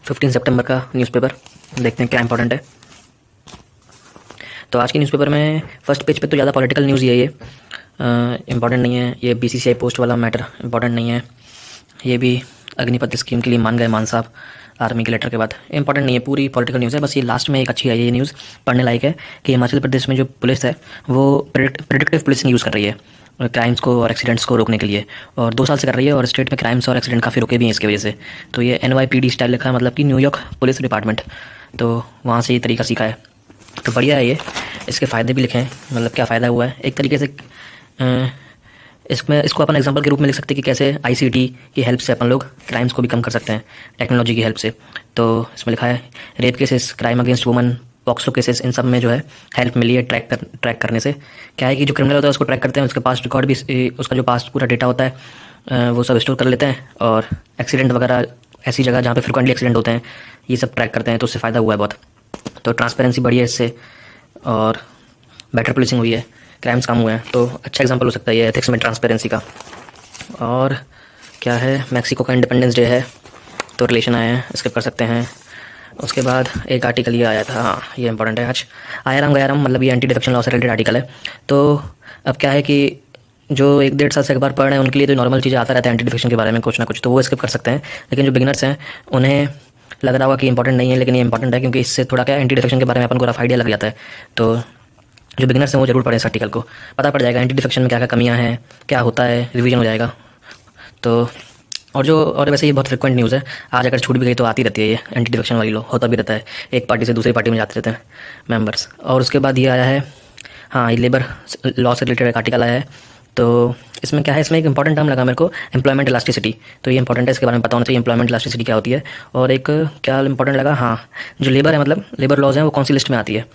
15 सितंबर का न्यूज़पेपर देखते हैं क्या इंपॉर्टेंट है। तो आज के न्यूज़पेपर में फर्स्ट पेज पे तो ज़्यादा पॉलिटिकल न्यूज़ ही है, ये इंपॉर्टेंट नहीं है। ये बीसीसीआई पोस्ट वाला मैटर इंपॉर्टेंट नहीं है। ये भी अग्निपथ स्कीम के लिए मान गए मान साहब आर्मी के लेटर के बाद, इंपॉर्टेंट नहीं है। पूरी पॉलिटिकल न्यूज़ है, बस ये लास्ट में एक अच्छी है ये न्यूज़, पढ़ने लायक है कि हिमाचल प्रदेश में जो पुलिस है वो प्रेडिक्टिव पुलिसिंग यूज़ कर रही है क्राइम्स को और एक्सीडेंट्स को रोकने के लिए, और 2 साल से कर रही है, और स्टेट में क्राइम्स और एक्सीडेंट काफ़ी रुके भी हैं इसकी वजह से। तो ये NYPD स्टाइल लिखा है, मतलब कि न्यूयॉर्क पुलिस डिपार्टमेंट, तो वहाँ से ये तरीका सीखा है, तो बढ़िया है ये। इसके फ़ायदे भी लिखे हैं, मतलब क्या फ़ायदा हुआ है एक तरीके से। इसको अपन एग्जांपल के रूप में लिख सकते हैं कि कैसे ICT की हेल्प से अपन लोग क्राइम्स को भी कम कर सकते हैं टेक्नोलॉजी की हेल्प से। तो इसमें लिखा है rape cases, crime against woman, POCSO cases, इन सब में जो है हेल्प मिली है ट्रैक करने से। क्या है कि जो क्रिमिनल होता है उसको ट्रैक करते हैं, उसके पास रिकॉर्ड भी, उसका जो पास्ट पूरा डेटा होता है वो सब स्टोर कर लेते हैं, और एक्सीडेंट वगैरह ऐसी जगह जहाँ पे फ्रिक्वेंटली एक्सीडेंट होते हैं ये सब ट्रैक करते हैं, तो उससे फ़ायदा हुआ है बहुत। तो ट्रांसपेरेंसी बढ़ी है इससे, और बेटर पुलिसिंग हुई है, क्राइम्स कम हुए हैं, तो अच्छा एग्जांपल हो सकता है ये एथिक्स में ट्रांसपेरेंसी का। और क्या है, मैक्सिको का इंडिपेंडेंस डे है तो रिलेशन आए हैं, स्किप कर सकते हैं। उसके बाद एक आर्टिकल ये आया था, हाँ ये इंपॉर्टेंट है आज, आयाराम गयाराम, मतलब ये एंटी डिफेक्शन लॉ से रिलेटेड आर्टिकल है। तो अब क्या है कि जो 1-1.5 साल से अखबार पढ़ रहे हैं उनके लिए तो नॉर्मल चीज़ें आता रहता है एंटी डिफेक्शन के बारे में कुछ ना कुछ, तो वो स्किप कर सकते हैं। लेकिन जो बिगिनर्स हैं उन्हें लग रहा होगा कि इंपॉर्टेंट नहीं है, लेकिन ये इंपॉर्टेंट है, क्योंकि इससे थोड़ा क्या एंटी डिफेक्शन के बारे में अपन को रफ आइडिया लग जाता है। तो जो बिगिनर्स हैं वो जरूर पढ़ें इस आर्टिकल को, पता पड़ जाएगा एंटी डिफेक्शन में क्या क्या कमियां हैं, क्या होता है, रिवीजन हो जाएगा। तो और वैसे ये बहुत फ्रिक्वेंट न्यूज़ है, आज अगर छूट भी गई तो आती रहती है, ये एंटी डिफेक्शन वाली लॉ होता भी रहता है, एक पार्टी से दूसरी पार्टी में जाते रहते हैं मेंबर्स। और उसके बाद ये आया है, हाँ ये लेबर लॉ से रिलेटेड एक आर्टिकल आया है। तो इसमें क्या है, इसमें एक इंपॉर्टेंट टर्म लगा मेरे को, एम्प्लॉयमेंट इलास्टिसिटी, तो ये इंपॉर्टेंट है, इसके बारे में पता होना चाहिए एम्प्लॉयमेंट इलास्टिसिटी क्या होती है। और एक क्या इंपॉर्टेंट लगा, हाँ जो लेबर है, मतलब लेबर लॉज हैं वो कौन सी लिस्ट में आती है,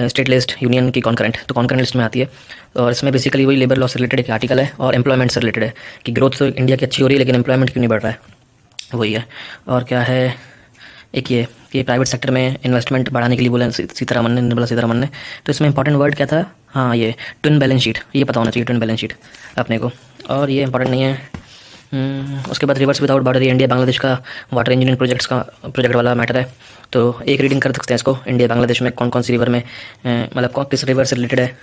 स्टेट लिस्ट, यूनियन की कॉन्करेंट, तो कॉन्करेंट लिस्ट में आती है। और इसमें बेसिकली वही लेबर लॉ से रिलेटेड एक आर्टिकल है, और एम्प्लॉयमेंट से रिलेटेड है कि ग्रोथ तो इंडिया की अच्छी हो रही है लेकिन एम्प्लॉयमेंट क्यों नहीं बढ़ रहा है, वही है। और क्या है, एक ये कि प्राइवेट सेक्टर में इन्वेस्टमेंट बढ़ाने के लिए बोला सीतारामन ने, निर्मला सीतारामन ने। तो इसमें इंपॉर्टेंट वर्ड क्या था, हाँ ये ट्विन बैलेंस शीट, ये पता होना चाहिए ट्विन बैलेंस शीट अपने को, और ये इंपॉर्टेंट नहीं है। उसके बाद reverse without border, India Bangladesh का वाटर इंजीनियरिंग प्रोजेक्ट वाला मैटर है। तो एक रीडिंग कर सकते हैं इसको, इंडिया बांग्लादेश में कौन कौन सी रिवर में, मतलब किस रिवर से रिलेटेड है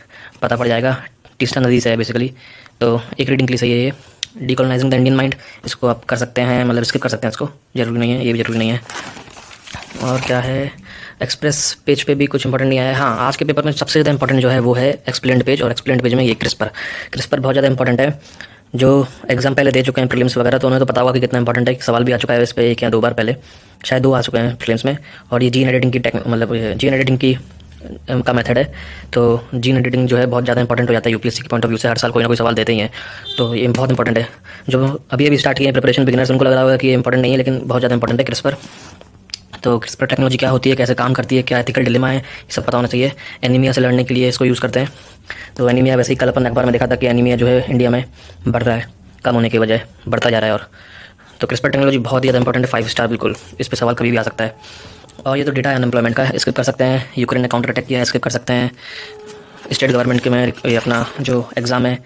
पता पड़ जाएगा, तीस्ता नदी से है बेसिकली। तो एक रीडिंग के लिए सही है ये। डीकोलोनाइजिंग द इंडियन माइंड, इसको आप कर सकते हैं, मतलब स्किप कर सकते हैं इसको, जरूरी नहीं है, ये भी जरूरी नहीं है। और क्या है, एक्सप्रेस पेज पे भी कुछ इंपॉर्टेंट नहीं आया है। हाँ आज के पेपर में सबसे ज़्यादा इंपॉर्टेंट जो है वो है एक्सप्लेन्ड पेज, और एक्सप्लेन्ड पेज में ये क्रिस्पर बहुत ज़्यादा इंपॉर्टेंट है। जो एग्जाम पहले दे चुके हैं प्रीलिम्स वगैरह, तो उन्हें तो पता होगा कि कितना इंपॉर्टेंट है, सवाल भी आ चुका है इस पर 1 या 2 बार पहले, शायद 2 आ चुके हैं प्रीलिम्स में। और ये जीन एडिटिंग की मतलब जीन एडिटिंग की का मेथड है, तो जीन एडिटिंग जो है बहुत ज़्यादा इंपॉर्टेंट हो जाता है UPSC के पॉइंट ऑफ व्यू से, हर साल कोई ना कोई सवाल देते ही हैं, तो ये बहुत इंपॉर्टेंट है। जो अभी स्टार्ट किए हैं प्रिपरेशन बिगिनर्स, उनको लग रहा होगा कि ये इंपॉर्टेंट नहीं है, लेकिन बहुत ज़्यादा इंपॉर्टेंट है क्रिस्पर। तो क्रिस्पर टेक्नोलॉजी क्या होती है, कैसे काम करती है, क्या एथिकल डिलेमा है, ये सब पता होना चाहिए। एनीमिया से लड़ने के लिए इसको यूज़ करते हैं। तो एनीमिया, वैसे ही कल अपन अखबार में देखा था कि एनीमिया जो है इंडिया में बढ़ रहा है, कम होने की बजाय बढ़ता जा रहा है। और तो क्रिस्पर टेक्नोलॉजी बहुत ही ज़्यादा इंपॉर्टेंट है, 5 स्टार बिल्कुल, इस पर सवाल कभी भी आ सकता है। और ये तो डेटा अनएम्प्लॉयमेंट का है, स्किप कर सकते हैं। यूक्रेन ने काउंटर अटैक किया है, स्किप कर सकते हैं। स्टेट गवर्नमेंट के में ये अपना जो एग्ज़ाम है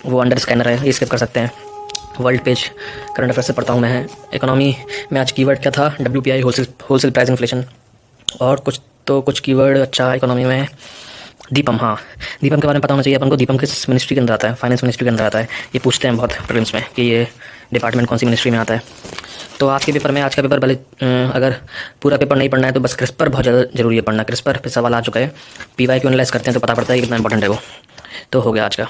वो अंडर स्कैनर है, ये स्किप कर सकते हैं। वर्ल्ड पेज करंट अफेयर से पढ़ता हूँ मैं। इकोनॉमी में आज कीवर्ड क्या था, WPI, होलसेल प्राइस इन्फ्लेशन, और कुछ कीवर्ड अच्छा इकोनॉमी में है, दीपम, हाँ दीपम के बारे में पता होना चाहिए अपन को। दीपम किस मिनिस्ट्री के अंदर आता है, फाइनेंस मिनिस्ट्री के अंदर आता है, ये पूछते हैं बहुत प्रीलिम्स में कि ये डिपार्टमेंट कौन सी मिनिस्ट्री में आता है। तो आज के पेपर में, आज का पेपर भले अगर पूरा पेपर नहीं पढ़ना है तो बस क्रिस्पर बहुत ज़्यादा जरूरी है पढ़ना। क्रिस्पर पे सवाल आ चुका है, PY क्यों एनालाइज करते हैं तो पता पड़ता है कि कितना इंपॉर्टेंट है वो। तो हो गया आज का।